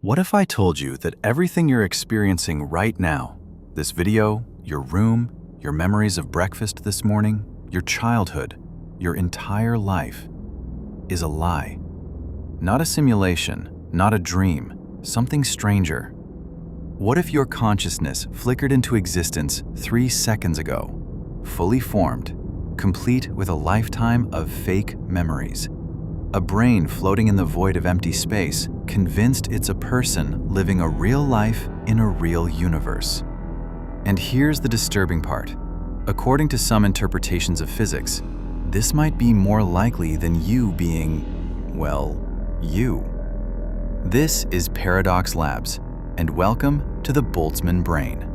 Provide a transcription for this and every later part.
What if I told you that everything you're experiencing right now, this video, your room, your memories of breakfast this morning, your childhood, your entire life, is a lie? Not a simulation, not a dream, something stranger. What if your consciousness flickered into existence 3 seconds ago, fully formed, complete with a lifetime of fake memories? A brain floating in the void of empty space, convinced it's a person living a real life in a real universe. And here's the disturbing part. According to some interpretations of physics, this might be more likely than you being, well, you. This is Paradox Labs, and welcome to the Boltzmann Brain.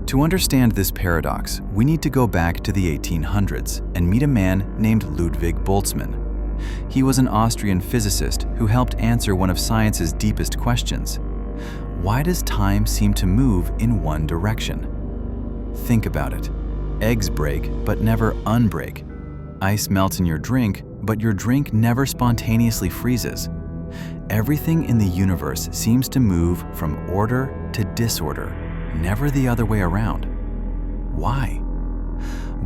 To understand this paradox, we need to go back to the 1800s and meet a man named Ludwig Boltzmann. He was an Austrian physicist who helped answer one of science's deepest questions. Why does time seem to move in one direction? Think about it. Eggs break, but never unbreak. Ice melts in your drink, but your drink never spontaneously freezes. Everything in the universe seems to move from order to disorder, never the other way around. Why?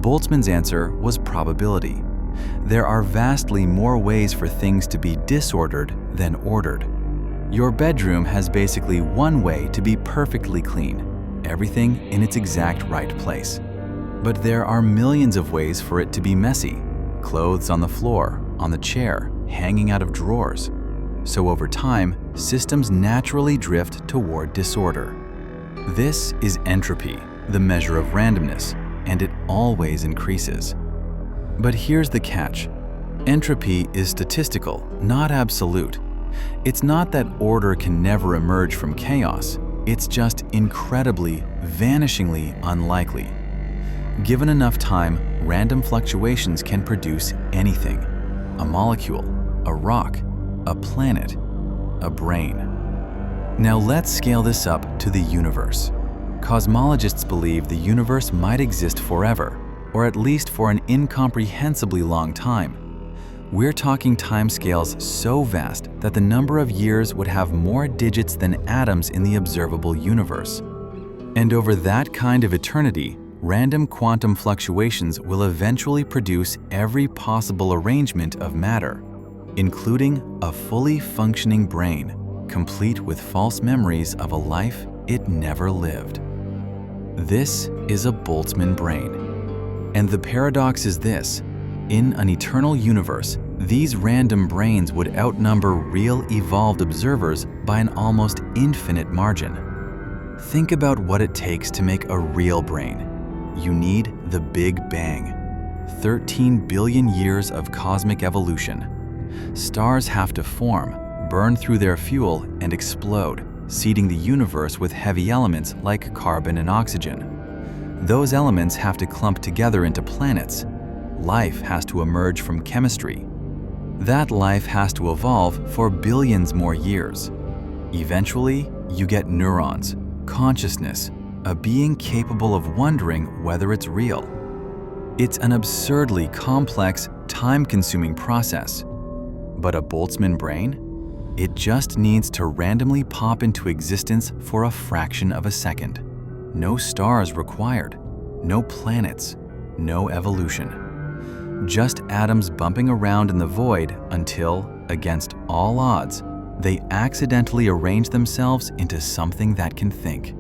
Boltzmann's answer was probability. There are vastly more ways for things to be disordered than ordered. Your bedroom has basically one way to be perfectly clean, everything in its exact right place. But there are millions of ways for it to be messy, clothes on the floor, on the chair, hanging out of drawers. So over time, systems naturally drift toward disorder. This is entropy, the measure of randomness, and it always increases. But here's the catch. Entropy is statistical, not absolute. It's not that order can never emerge from chaos. It's just incredibly, vanishingly unlikely. Given enough time, random fluctuations can produce anything. A molecule, a rock, a planet, a brain. Now let's scale this up to the universe. Cosmologists believe the universe might exist forever, or at least for an incomprehensibly long time. We're talking timescales so vast that the number of years would have more digits than atoms in the observable universe. And over that kind of eternity, random quantum fluctuations will eventually produce every possible arrangement of matter, including a fully functioning brain, complete with false memories of a life it never lived. This is a Boltzmann brain. And the paradox is this: in an eternal universe, these random brains would outnumber real evolved observers by an almost infinite margin. Think about what it takes to make a real brain. You need the Big Bang, 13 billion years of cosmic evolution. Stars have to form, burn through their fuel, and explode, seeding the universe with heavy elements like carbon and oxygen. Those elements have to clump together into planets. Life has to emerge from chemistry. That life has to evolve for billions more years. Eventually, you get neurons, consciousness, a being capable of wondering whether it's real. It's an absurdly complex, time-consuming process. But a Boltzmann brain? It just needs to randomly pop into existence for a fraction of a second. No stars required, no planets, no evolution. Just atoms bumping around in the void until, against all odds, they accidentally arrange themselves into something that can think.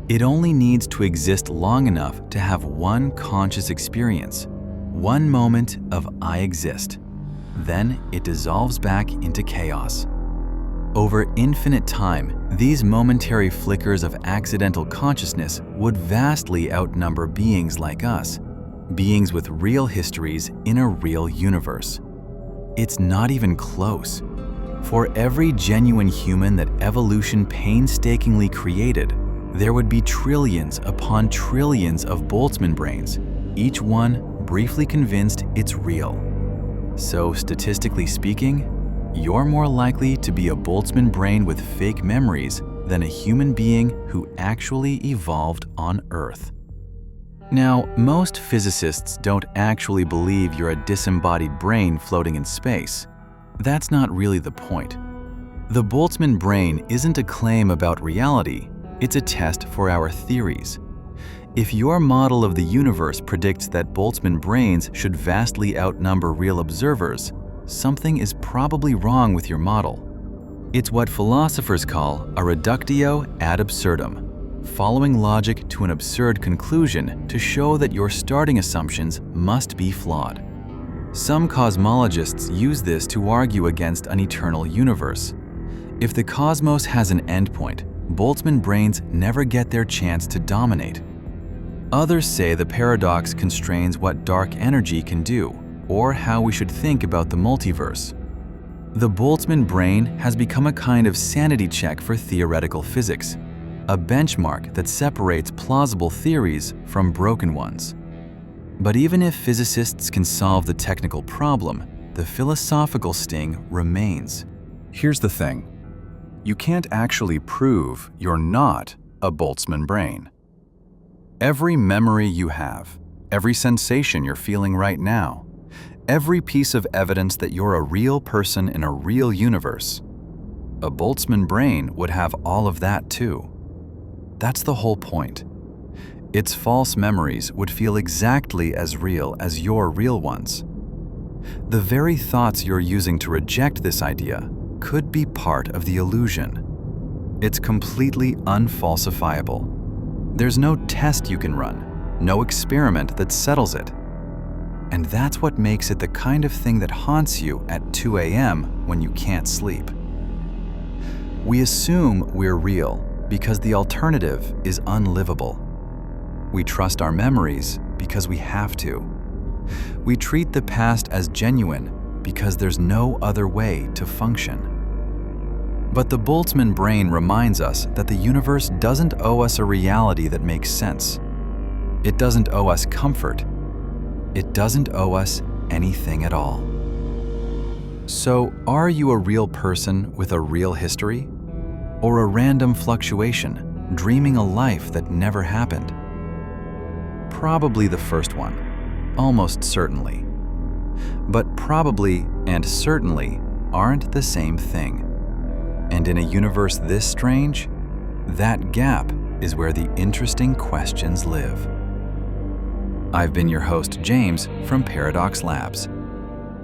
It only needs to exist long enough to have one conscious experience, one moment of I exist. Then it dissolves back into chaos. Over infinite time, these momentary flickers of accidental consciousness would vastly outnumber beings like us, beings with real histories in a real universe. It's not even close. For every genuine human that evolution painstakingly created, there would be trillions upon trillions of Boltzmann brains, each one briefly convinced it's real. So statistically speaking, you're more likely to be a Boltzmann brain with fake memories than a human being who actually evolved on Earth. Now, most physicists don't actually believe you're a disembodied brain floating in space. That's not really the point. The Boltzmann brain isn't a claim about reality, it's a test for our theories. If your model of the universe predicts that Boltzmann brains should vastly outnumber real observers, something is probably wrong with your model. It's what philosophers call a reductio ad absurdum, following logic to an absurd conclusion to show that your starting assumptions must be flawed. Some cosmologists use this to argue against an eternal universe. If the cosmos has an endpoint, Boltzmann brains never get their chance to dominate. Others say the paradox constrains what dark energy can do, or how we should think about the multiverse. The Boltzmann brain has become a kind of sanity check for theoretical physics, a benchmark that separates plausible theories from broken ones. But even if physicists can solve the technical problem, the philosophical sting remains. Here's the thing. You can't actually prove you're not a Boltzmann brain. Every memory you have, every sensation you're feeling right now, every piece of evidence that you're a real person in a real universe, a Boltzmann brain would have all of that too. That's the whole point. Its false memories would feel exactly as real as your real ones. The very thoughts you're using to reject this idea could be part of the illusion. It's completely unfalsifiable. There's no test you can run, no experiment that settles it. And that's what makes it the kind of thing that haunts you at 2 a.m. when you can't sleep. We assume we're real because the alternative is unlivable. We trust our memories because we have to. We treat the past as genuine because there's no other way to function. But the Boltzmann brain reminds us that the universe doesn't owe us a reality that makes sense. It doesn't owe us comfort. It doesn't owe us anything at all. So, are you a real person with a real history? Or a random fluctuation, dreaming a life that never happened? Probably the first one, almost certainly. But probably and certainly aren't the same thing. And in a universe this strange, that gap is where the interesting questions live. I've been your host, James, from Paradox Labs.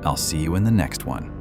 I'll see you in the next one.